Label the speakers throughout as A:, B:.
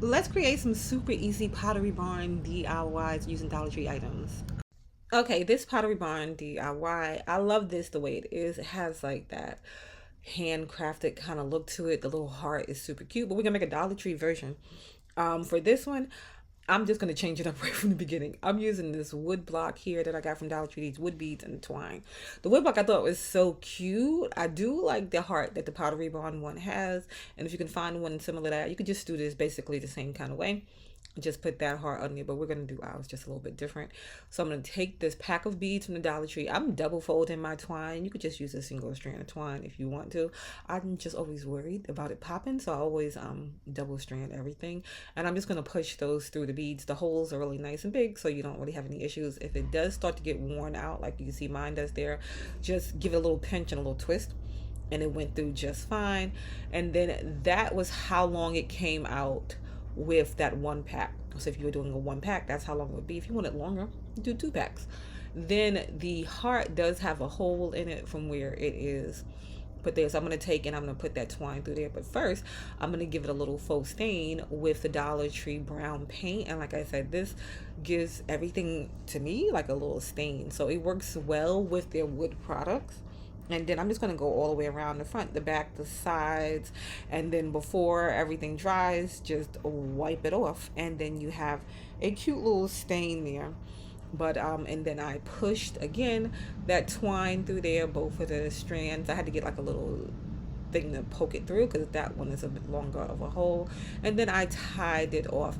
A: Let's create some super easy Pottery Barn DIYs using Dollar Tree items. Okay, this Pottery Barn DIY, I love this the way it is. It has like that handcrafted kind of look to it. The little heart is super cute, but we're gonna make a Dollar Tree version. For this one, I'm just gonna change it up right from the beginning. I'm using this wood block here that I got from Dollar Tree, these wood beads and twine. The wood block I thought was so cute. I do like the heart that the Pottery Barn one has, and if you can find one similar to that, you could just do this basically the same kind of way. Just put that heart on there, but we're gonna do ours just a little bit different. So I'm gonna take this pack of beads from the Dollar Tree. I'm double folding my twine. You could just use a single strand of twine if you want to. I'm just always worried about it popping, so I always double strand everything. And I'm just gonna push those through the beads. The holes are really nice and big, so you don't really have any issues. If it does start to get worn out, like you can see mine does there, just give it a little pinch and a little twist, and it went through just fine. And then that was how long it came out with that one pack. So if you were doing a one pack, that's how long it would be. If you want it longer, do two packs. Then the heart does have a hole in it from where it is put there. So I'm going to take and I'm going to put that twine through there. But first, I'm going to give it a little faux stain with the Dollar Tree brown paint. And like I said, this gives everything to me like a little stain. So it works well with their wood products. And then I'm just going to go all the way around the front, the back, the sides. And then before everything dries, just wipe it off. And then you have a cute little stain there. But and then I pushed again that twine through there, both of the strands. I had to get like a little thing to poke it through because that one is a bit longer of a hole. And then I tied it off.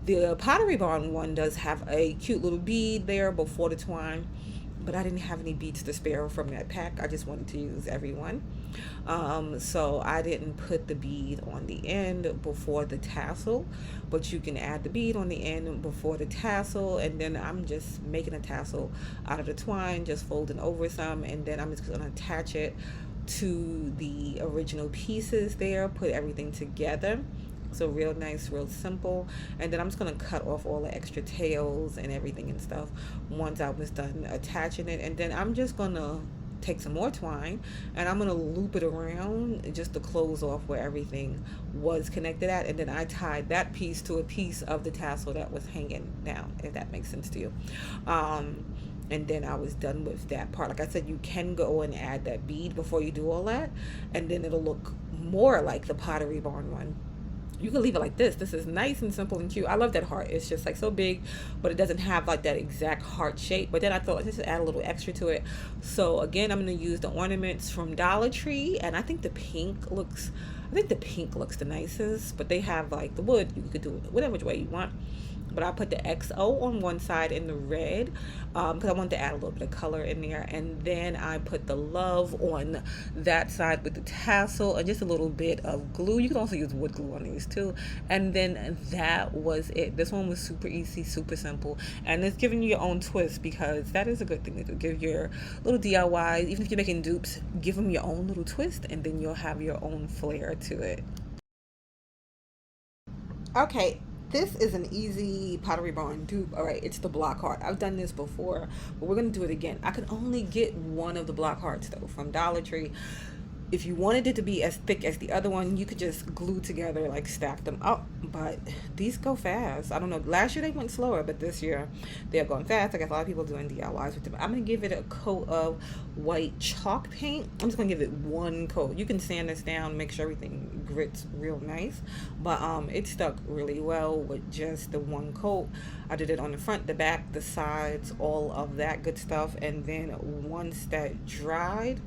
A: The Pottery Barn one does have a cute little bead there before the twine, but I didn't have any beads to spare from that pack. I just wanted to use every one. So I didn't put the bead on the end before the tassel, but you can add the bead on the end before the tassel. And then I'm just making a tassel out of the twine, just folding over some, and then I'm just gonna attach it to the original pieces there, put everything together. So real nice, real simple. And then I'm just gonna cut off all the extra tails and everything and stuff once I was done attaching it. And then I'm just gonna take some more twine and I'm gonna loop it around just to close off where everything was connected at. And then I tied that piece to a piece of the tassel that was hanging down, if that makes sense to you. And then I was done with that part. Like I said, you can go and add that bead before you do all that, and then it'll look more like the Pottery Barn one. You can leave it like this. This is nice and simple and cute. I love that heart. It's just like so big, but it doesn't have like that exact heart shape. But then I thought, let's just add a little extra to it. So again, I'm going to use the ornaments from Dollar Tree, and I think the pink looks the nicest, but they have like the wood. You could do it whatever way you want. But I put the XO on one side in the red because I wanted to add a little bit of color in there. And then I put the love on that side with the tassel and just a little bit of glue. You can also use wood glue on these too. And then that was it. This one was super easy, super simple. And it's giving you your own twist, because that is a good thing to do. Give your little DIYs, even if you're making dupes, give them your own little twist, and then you'll have your own flair to it. Okay, this is an easy Pottery Barn dupe. All right, it's the block heart. I've done this before, but we're gonna do it again. I could only get one of the block hearts though from Dollar Tree. If you wanted it to be as thick as the other one, you could just glue together, like stack them up. But these go fast. I don't know. Last year they went slower, but this year they're going fast. I guess a lot of people doing DIYs with them. I'm gonna give it a coat of white chalk paint. I'm just gonna give it one coat. You can sand this down, make sure everything grits real nice. But it stuck really well with just the one coat. I did it on the front, the back, the sides, all of that good stuff. And then once that dried,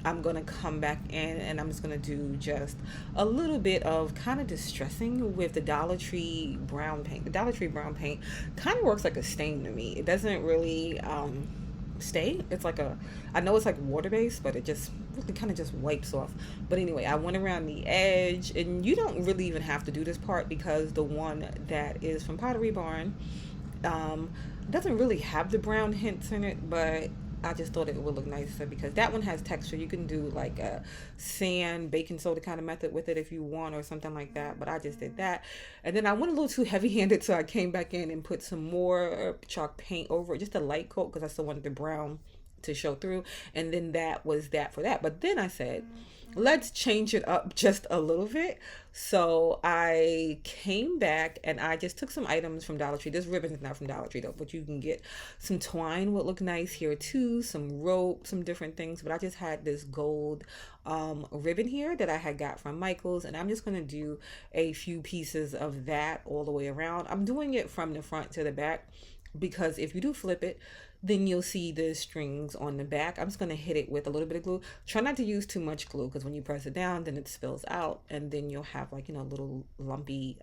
A: I'm gonna come back in and I'm just gonna do just a little bit of kind of distressing with the Dollar Tree brown paint. The Dollar Tree brown paint kind of works like a stain to me. It doesn't really stay. It's like I know it's like water based, but it just really kind of just wipes off. But anyway, I went around the edge, and you don't really even have to do this part because the one that is from Pottery Barn doesn't really have the brown hints in it, but I just thought it would look nicer because that one has texture. You can do like a sand, baking soda kind of method with it if you want, or something like that. But I just did that. And then I went a little too heavy handed, so I came back in and put some more chalk paint over it, just a light coat because I still wanted the brown to show through. And then that was that for that. But then I said, let's change it up just a little bit. So I came back and I just took some items from Dollar Tree. This ribbon is not from Dollar Tree though, but you can get some twine would look nice here too, some rope, some different things. But I just had this gold ribbon here that I had got from Michael's, and I'm just gonna do a few pieces of that all the way around. I'm doing it from the front to the back because if you do flip it, then you'll see the strings on the back. I'm just going to hit it with a little bit of glue. Try not to use too much glue because when you press it down, then it spills out and then you'll have like, little lumpy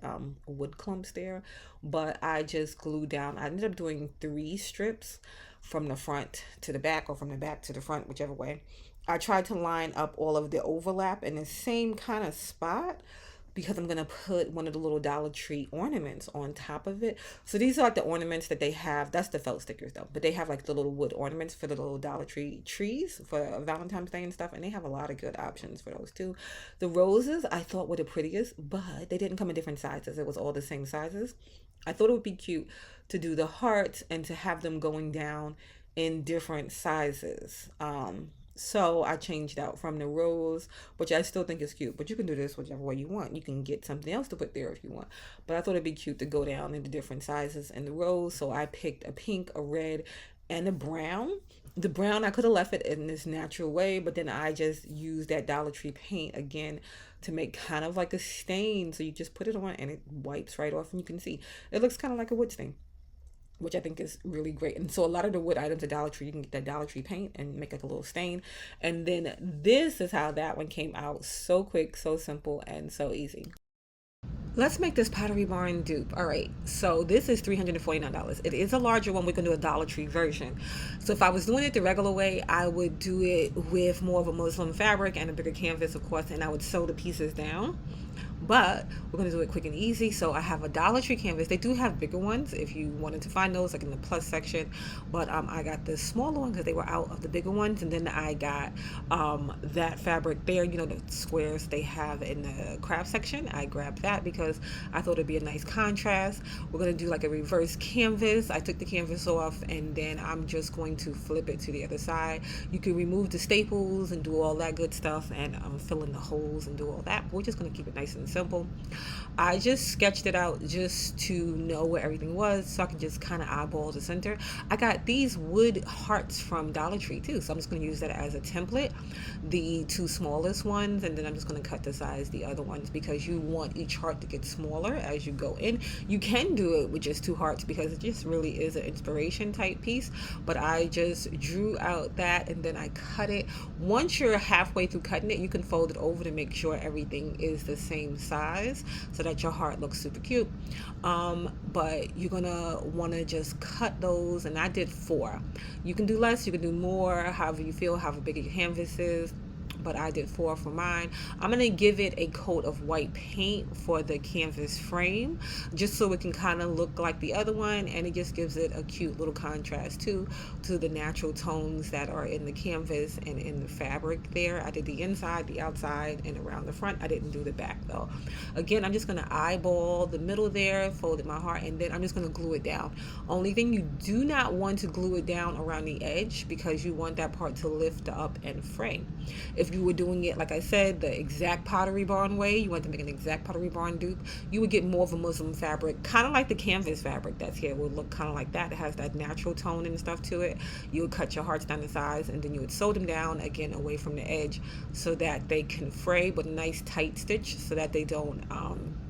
A: wood clumps there. But I just glued down, I ended up doing 3 strips from the front to the back or from the back to the front, whichever way. I tried to line up all of the overlap in the same kind of spot because I'm going to put one of the little Dollar Tree ornaments on top of it. So these are like the ornaments that they have. That's the felt stickers though. But they have like the little wood ornaments for the little Dollar Tree trees for Valentine's Day and stuff. And they have a lot of good options for those too. The roses I thought were the prettiest, but they didn't come in different sizes. It was all the same sizes. I thought it would be cute to do the hearts and to have them going down in different sizes. So I changed out from the rose, which I still think is cute, but you can do this whichever way you want. You can get something else to put there if you want. But I thought it'd be cute to go down into different sizes in the rose. So I picked a pink, a red, and a brown. The brown, I could have left it in this natural way, but then I just used that Dollar Tree paint again to make kind of like a stain. So you just put it on and it wipes right off and you can see. It looks kind of like a wood stain, which I think is really great. And so a lot of the wood items at Dollar Tree, you can get that Dollar Tree paint and make like a little stain. And then this is how that one came out. So quick, so simple, and so easy. Let's make this Pottery Barn dupe. All right, so this is $349. It is a larger one. We're gonna do a Dollar Tree version. So if I was doing it the regular way, I would do it with more of a muslin fabric and a bigger canvas, of course, and I would sew the pieces down. But we're going to do it quick and easy. So I have a Dollar Tree canvas. They do have bigger ones if you wanted to find those, like in the plus section. But I got the smaller one because they were out of the bigger ones. And then I got that fabric there, the squares they have in the craft section. I grabbed that because I thought it'd be a nice contrast. We're going to do like a reverse canvas. I took the canvas off and then I'm just going to flip it to the other side. You can remove the staples and do all that good stuff and fill in the holes and do all that. But we're just going to keep it nice and simple. I just sketched it out just to know where everything was so I can just kind of eyeball the center. I got these wood hearts from Dollar Tree too, so I'm just going to use that as a template, the 2 smallest ones, and then I'm just going to cut to size the other ones because you want each heart to get smaller as you go in. You can do it with just 2 hearts because it just really is an inspiration type piece, but I just drew out that and then I cut it. Once you're halfway through cutting it, you can fold it over to make sure everything is the same size so that your heart looks super cute. But you're gonna want to just cut those, and I did 4. You can do less, you can do more, however you feel, however big your canvas is, but I did 4 for mine. I'm gonna give it a coat of white paint for the canvas frame just so it can kind of look like the other one, and it just gives it a cute little contrast too to the natural tones that are in the canvas and in the fabric there. I did the inside, the outside, and around the front. I didn't do the back though. Again, I'm just gonna eyeball the middle there, folded my heart, and then I'm just gonna glue it down. Only thing, you do not want to glue it down around the edge because you want that part to lift up and frame. If you were doing it, like I said, the exact Pottery Barn way, you want to make an exact Pottery Barn dupe, you would get more of a muslin fabric, kind of like the canvas fabric that's here. It would look kind of like that. It has that natural tone and stuff to it. You would cut your hearts down to size and then you would sew them down again away from the edge so that they can fray with a nice tight stitch so that they don't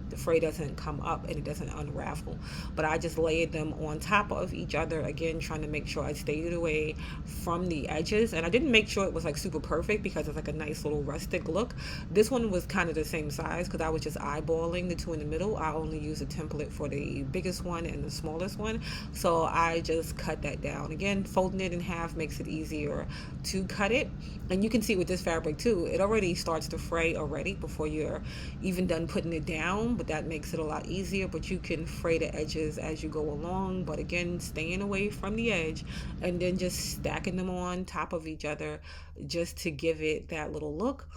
A: the fray doesn't come up and it doesn't unravel. But I just layered them on top of each other, again trying to make sure I stayed away from the edges, and I didn't make sure it was like super perfect because it's like a nice little rustic look. This one was kind of the same size because I was just eyeballing the 2 in the middle. I only used a template for the biggest one and the smallest one, so I just cut that down. Again, folding it in half makes it easier to cut it, and you can see with this fabric too, it already starts to fray already before you're even done putting it down, but that makes it a lot easier. But you can fray the edges as you go along, but again, staying away from the edge and then just stacking them on top of each other just to give it that little look.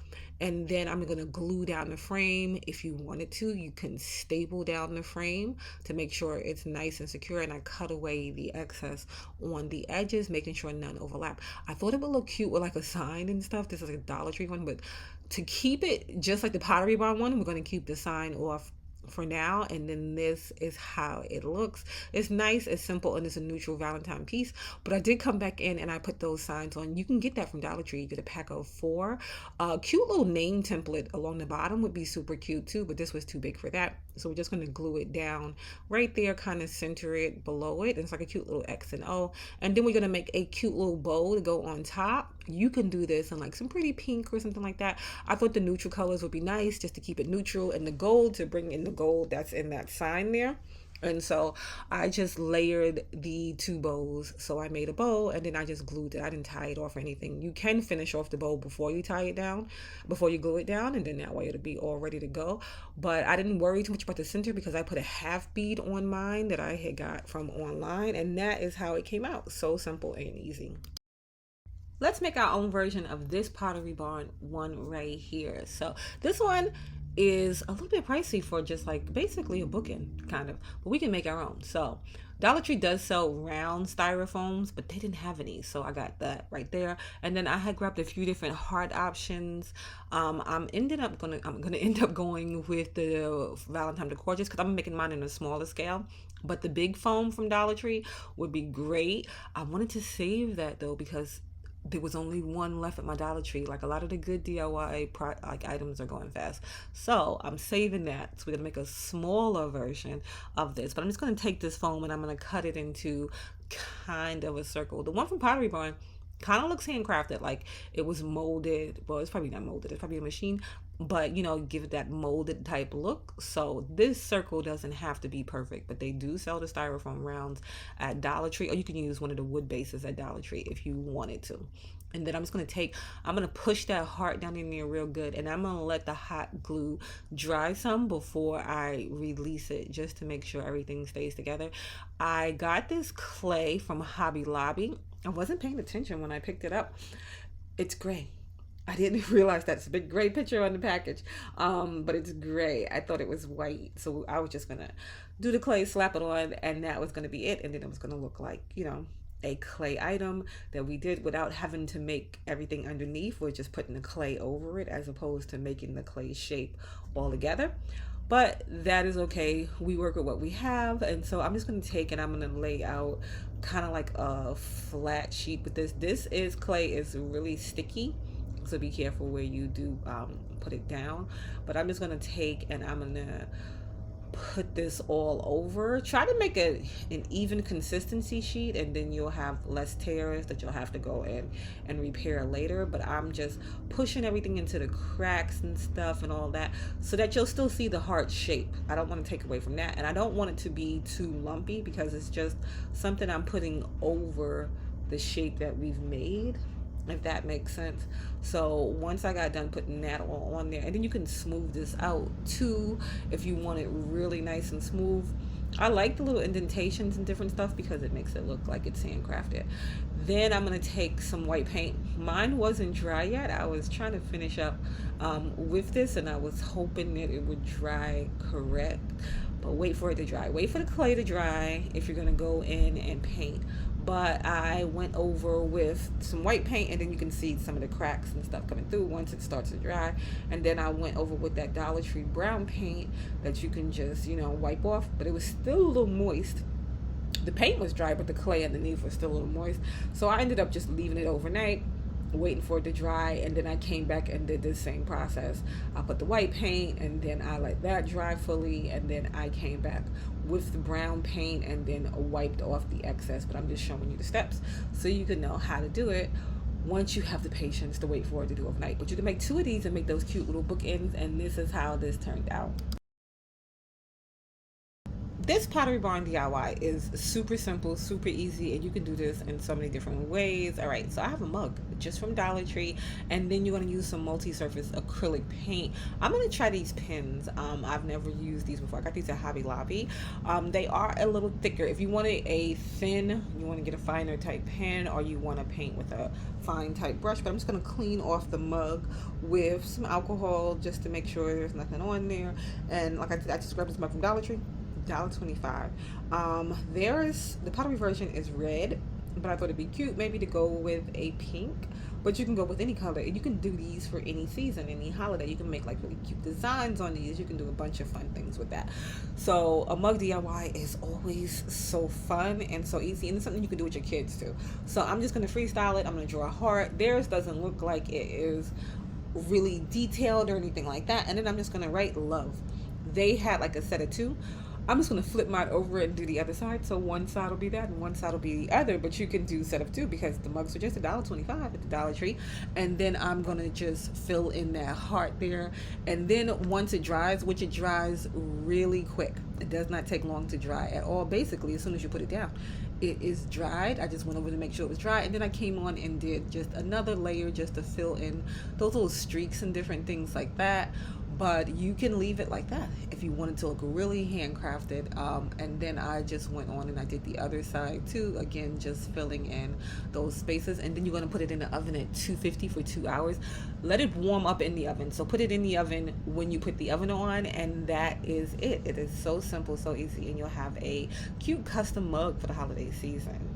A: And then I'm going to glue down the frame. If you wanted to, you can staple down the frame to make sure it's nice and secure. And I cut away the excess on the edges, making sure none overlap. I thought it would look cute with like a sign and stuff. This is like a Dollar Tree one, but to keep it just like the Pottery Barn one, we're going to keep the sign off for now. And then this is how it looks. It's nice, it's simple, and it's a neutral Valentine piece. But I did come back in and I put those signs on. You can get that from Dollar Tree. You get a pack of 4. A cute little name template along the bottom would be super cute too, but this was too big for that. So we're just going to glue it down right there, kind of center it below it. And it's like a cute little X and O. And then we're going to make a cute little bow to go on top. You can do this in like some pretty pink or something like that. I thought the neutral colors would be nice just to keep it neutral, and the gold to bring in the gold that's in that sign there. And so I just layered the 2 bows. So I made a bow and then I just glued it. I didn't tie it off or anything. You can finish off the bow before you tie it down, before you glue it down, and then that way it'll be all ready to go. But I didn't worry too much about the center because I put a half bead on mine that I had got from online, and that is how it came out. So simple and easy. Let's make our own version of this Pottery Barn one right here. So this one is a little bit pricey for just like basically a bookend kind of, but we can make our own. So Dollar Tree does sell round styrofoams, but they didn't have any, so I got that right there. And then I had grabbed a few different heart options. I'm gonna end up going with the Valentine Decor just because I'm making mine in a smaller scale. But the big foam from Dollar Tree would be great. I wanted to save that though because there was only one left at my Dollar Tree. Like a lot of the good DIY like items are going fast, so I'm saving that. So we're gonna make a smaller version of this, but I'm just gonna take this foam and I'm gonna cut it into kind of a circle. The one from Pottery Barn kind of looks handcrafted, like it was molded. Well, it's probably not molded, it's probably a machine, but you know, give it that molded type look. So this circle doesn't have to be perfect, but they do sell the styrofoam rounds at Dollar Tree, or you can use one of the wood bases at Dollar Tree if you wanted to. And then I'm gonna push that heart down in there real good, and I'm gonna let the hot glue dry some before I release it, just to make sure everything stays together. I got this clay from Hobby Lobby. I wasn't paying attention when I picked it up. It's gray. I didn't realize that's a big gray picture on the package, but it's gray. I thought it was white, so I was just gonna do the clay, slap it on, and that was gonna be it. And then it was gonna look like, you know, a clay item that we did without having to make everything underneath. We're just putting the clay over it as opposed to making the clay shape all together. But that is okay. We work with what we have. And so I'm just going to take and I'm going to lay out kind of like a flat sheet with this. This is clay, is really sticky, so be careful where you do put it down. But I'm just going to take and I'm going to put this all over. Try to make an even consistency sheet, and then you'll have less tears that you'll have to go in and repair later. But I'm just pushing everything into the cracks and stuff and all that so that you'll still see the heart shape. I don't want to take away from that, and I don't want it to be too lumpy because it's just something I'm putting over the shape that we've made, if that makes sense. So once I got done putting that all on there, and then you can smooth this out too if you want it really nice and smooth. I like the little indentations and different stuff because it makes it look like it's handcrafted. Then I'm going to take some white paint. Mine wasn't dry yet. I was trying to finish up with this, and I was hoping that it would dry correct, but wait for it to dry. Wait for the clay to dry if you're going to go in and paint. But I went over with some white paint, and then you can see some of the cracks and stuff coming through once it starts to dry. And then I went over with that Dollar Tree brown paint that you can just, you know, wipe off, but it was still a little moist. The paint was dry, but the clay underneath was still a little moist. So I ended up just leaving it overnight, waiting for it to dry, and then I came back and did the same process. I put the white paint, and then I let that dry fully, and then I came back with the brown paint and then wiped off the excess. But I'm just showing you the steps so you can know how to do it once you have the patience to wait for it to do overnight. But you can make 2 of these and make those cute little bookends, and this is how this turned out. this Pottery Barn DIY is super simple, super easy, and you can do this in so many different ways. All right, so I have a mug just from Dollar Tree, and then you're going to use some multi-surface acrylic paint. I'm going to try these pins. I've never used these before. I got these at Hobby Lobby. They are a little thicker. If you wanted a thin, you want to get a finer type pen, or you want to paint with a fine type brush. But I'm just going to clean off the mug with some alcohol just to make sure there's nothing on there. And like I said, I just grabbed this mug from Dollar Tree, $1.25. There's the pottery version is red, but I thought it'd be cute maybe to go with a pink. But you can go with any color. You can do these for any season, any holiday. You can make like really cute designs on these. You can do a bunch of fun things with that. So a mug DIY is always so fun and so easy, and it's something you can do with your kids too. So I'm just gonna freestyle it. I'm gonna draw a heart. Theirs doesn't look like it is really detailed or anything like that. And then I'm just gonna write love. They had like a set of two. I'm just going to flip mine over and do the other side. So one side will be that and one side will be the other. But you can do set of two because the mugs are just $1.25 at the Dollar Tree. And then I'm going to just fill in that heart there. And then once it dries, which it dries really quick. It does not take long to dry at all. Basically, as soon as you put it down, it is dried. I just went over to make sure it was dry. And then I came on and did just another layer just to fill in those little streaks and different things like that. But you can leave it like that if you wanted to look really handcrafted. And then I just went on and I did the other side too. Again, just filling in those spaces. And then you're going to put it in the oven at 250 for 2 hours. Let it warm up in the oven. So put it in the oven when you put the oven on, and that is it. It is so simple, so easy, and you'll have a cute custom mug for the holiday season.